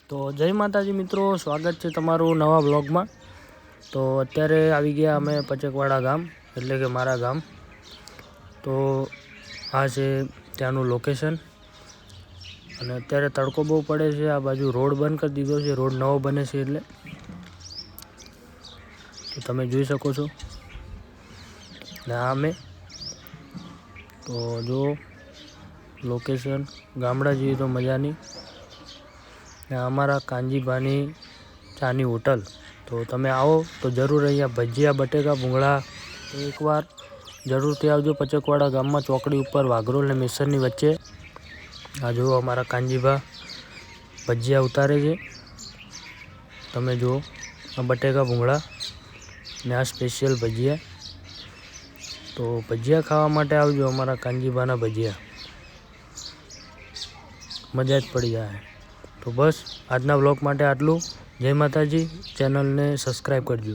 તો જય માતાજી મિત્રો, સ્વાગત છે તમારું નવા બ્લોગમાં। તો અત્યારે આવી ગયા અમે પચકવાડા ગામ, એટલે કે મારા ગામ। તો આ છે ત્યાંનું લોકેશન અને અત્યારે તડકો બહુ પડે છે। આ બાજુ રોડ બંધ કરી દીધો છે, રોડ નવો બને છે એટલે તો તમે જોઈ શકો છો ને આ અમે તો જો લોકેશન ગામડા જેવી તો મજાની ને અમારા કાનજીભાની ચાની હોટલ। તો તમે આવો તો જરૂર અહીંયા ભજીયા બટેકા ભૂંગળા તો એકવાર જરૂરથી આવજો। પચકવાડા ગામમાં ચોકડી ઉપર વાઘરોલ ને મેસરની વચ્ચે આ જુઓ અમારા કાનજીભા ભજીયા ઉતારે છે। તમે જુઓ આ બટેકા ભૂંગળા ને આ સ્પેશિયલ ભજીયા। તો ભજીયા ખાવા માટે આવજો, અમારા કાનજીભાના ભજીયા મજા જ પડી જાય। તો બસ આજના બ્લોગ માટે આટલું। જય માતાજી, ચેનલને સબસ્ક્રાઈબ કરજો।